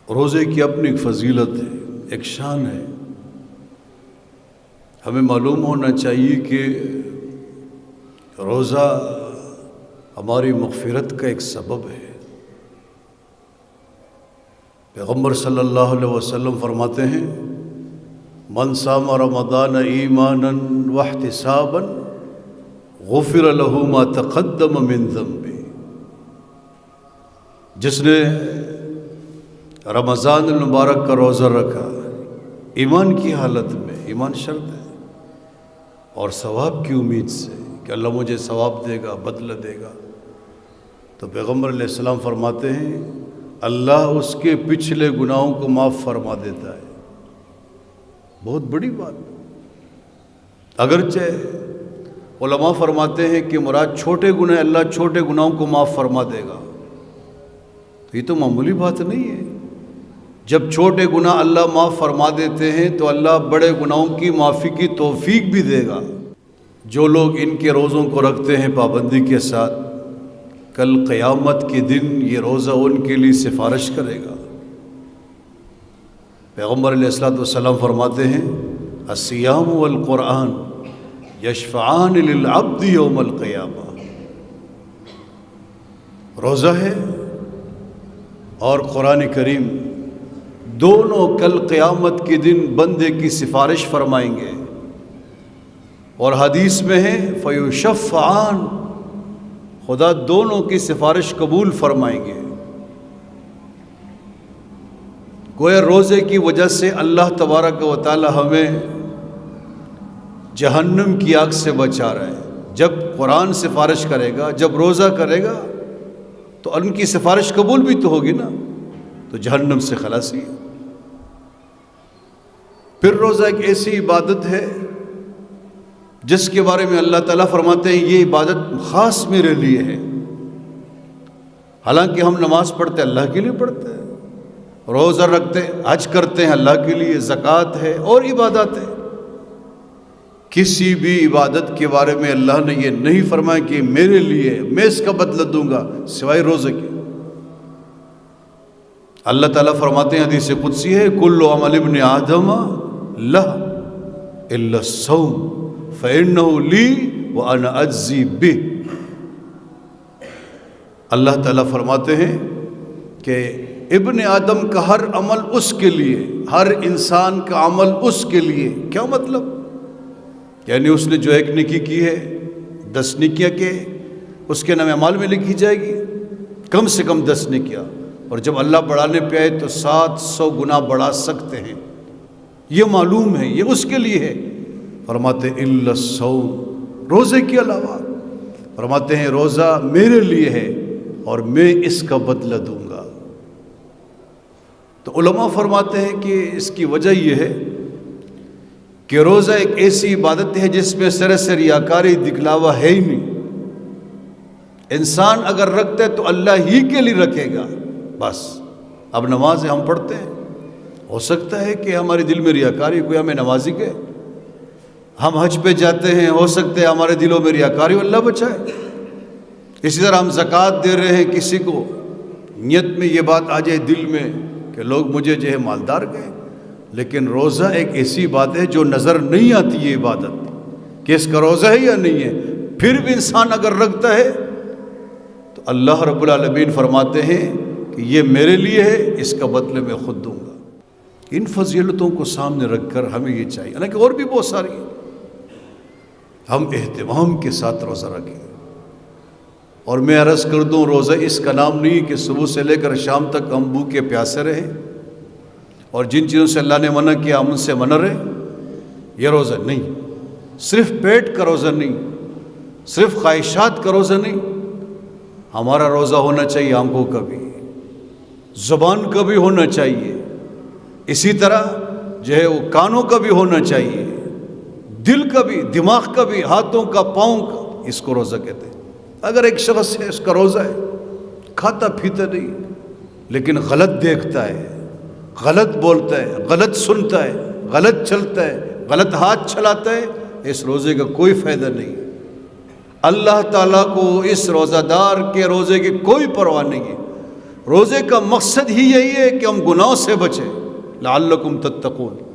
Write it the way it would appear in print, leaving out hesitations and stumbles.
روزے کی اپنی ایک فضیلت ہے، ایک شان ہے۔ ہمیں معلوم ہونا چاہیے کہ روزہ ہماری مغفرت کا ایک سبب ہے۔ پیغمبر صلی اللہ علیہ وسلم فرماتے ہیں، من صام رمضان ایمانا واحتسابا غفر له ما تقدم من ذنبه۔ جس نے رمضان المبارک کا روزہ رکھا ایمان کی حالت میں، ایمان شرط ہے، اور ثواب کی امید سے کہ اللہ مجھے ثواب دے گا، بدلہ دے گا، تو پیغمبر علیہ السلام فرماتے ہیں اللہ اس کے پچھلے گناہوں کو معاف فرما دیتا ہے۔ بہت بڑی بات۔ اگرچہ علماء فرماتے ہیں کہ مراد چھوٹے گناہ، اللہ چھوٹے گناہوں کو معاف فرما دے گا، تو یہ تو معمولی بات نہیں ہے۔ جب چھوٹے گناہ اللہ معاف فرما دیتے ہیں تو اللہ بڑے گناہوں کی معافی کی توفیق بھی دے گا۔ جو لوگ ان کے روزوں کو رکھتے ہیں پابندی کے ساتھ، کل قیامت کے دن یہ روزہ ان کے لیے سفارش کرے گا۔ پیغمبر علیہ السلام فرماتے ہیں الصیام والقرآن یشفعان للعبد یوم القیامہ۔ روزہ ہے اور قرآن کریم دونوں کل قیامت کے دن بندے کی سفارش فرمائیں گے، اور حدیث میں ہے فیشفعان، خدا دونوں کی سفارش قبول فرمائیں گے۔ گویا روزے کی وجہ سے اللہ تبارک و تعالی ہمیں جہنم کی آگ سے بچا رہا ہے۔ جب قرآن سفارش کرے گا، جب روزہ کرے گا تو ان کی سفارش قبول بھی تو ہوگی نا، تو جہنم سے خلاصی ہے۔ پھر روزہ ایک ایسی عبادت ہے جس کے بارے میں اللہ تعالیٰ فرماتے ہیں یہ عبادت خاص میرے لیے ہے۔ حالانکہ ہم نماز پڑھتے اللہ کے لیے پڑھتے ہیں، روزہ رکھتے حج کرتے ہیں اللہ کے لیے، زکوٰۃ ہے اور عبادات ہے۔ کسی بھی عبادت کے بارے میں اللہ نے یہ نہیں فرمایا کہ میرے لیے میں اس کا بدلہ دوں گا سوائے روزے کے۔ اللہ تعالیٰ فرماتے ہیں حدیث قدسی ہے کل عمل ابن آدم لہ الا الصوم فإنه لی وأنا أجزی بہ۔ اللہ تعالیٰ فرماتے ہیں کہ ابن آدم کا ہر عمل اس کے لیے، ہر انسان کا عمل اس کے لیے۔ کیا مطلب؟ یعنی اس نے جو ایک نیکی کی ہے 10 نیکیاں کے اس کے نام اعمال میں لکھی جائے گی، کم سے کم 10 نیکیاں، اور جب اللہ بڑھانے پہ آئے تو 700 گنا بڑھا سکتے ہیں۔ یہ معلوم ہے، یہ اس کے لیے ہے۔ فرماتے الا الصوم، روزے کے علاوہ فرماتے ہیں روزہ میرے لیے ہے اور میں اس کا بدلہ دوں گا۔ تو علماء فرماتے ہیں کہ اس کی وجہ یہ ہے کہ روزہ ایک ایسی عبادت ہے جس میں سر ریاکاری دکھلاوا ہے ہی نہیں۔ انسان اگر رکھتا ہے تو اللہ ہی کے لیے رکھے گا بس۔ اب نماز ہم پڑھتے ہیں، ہو سکتا ہے کہ ہمارے دل میں ریاکاری، کوئی ہمیں نمازی کہے۔ ہم حج پہ جاتے ہیں، ہو سکتا ہے ہمارے دلوں میں ریاکاری، اللہ بچائے۔ اسی طرح ہم زکوٰۃ دے رہے ہیں، کسی کو نیت میں یہ بات آ جائے دل میں کہ لوگ مجھے جو ہے مالدار کہیں، لیکن روزہ ایک ایسی بات ہے جو نظر نہیں آتی یہ عبادت کہ اس کا روزہ ہے یا نہیں ہے، پھر بھی انسان اگر رکھتا ہے تو اللہ رب العالمین فرماتے ہیں کہ یہ میرے لیے ہے، اس کا بدلے میں خود دوں گا۔ ان فضیلتوں کو سامنے رکھ کر ہمیں یہ چاہیے، حالانکہ اور بھی بہت ساری ہیں، ہم اہتمام کے ساتھ روزہ رکھیں۔ اور میں عرض کر دوں روزہ اس کا نام نہیں کہ صبح سے لے کر شام تک ہم بھوکے پیاسے رہیں، اور جن چیزوں سے اللہ نے منع کیا ہم ان سے منع رہے، یہ روزہ نہیں۔ صرف پیٹ کا روزہ نہیں، صرف خواہشات کا روزہ نہیں، ہمارا روزہ ہونا چاہیے آنکھوں کا بھی، زبان کا بھی ہونا چاہیے، اسی طرح جو ہے وہ کانوں کا بھی ہونا چاہیے، دل کا بھی، دماغ کا بھی، ہاتھوں کا، پاؤں کا، اس کو روزہ کہتے ہیں۔ اگر ایک شخص ہے اس کا روزہ ہے، کھاتا پیتا نہیں لیکن غلط دیکھتا ہے، غلط بولتا ہے، غلط سنتا ہے، غلط چلتا ہے، غلط ہاتھ چلاتا ہے، اس روزے کا کوئی فائدہ نہیں۔ اللہ تعالیٰ کو اس روزہ دار کے روزے کی کوئی پرواہ نہیں ہے۔ روزے کا مقصد ہی یہی ہے کہ ہم گناہوں سے بچیں، لعلکم تتقون۔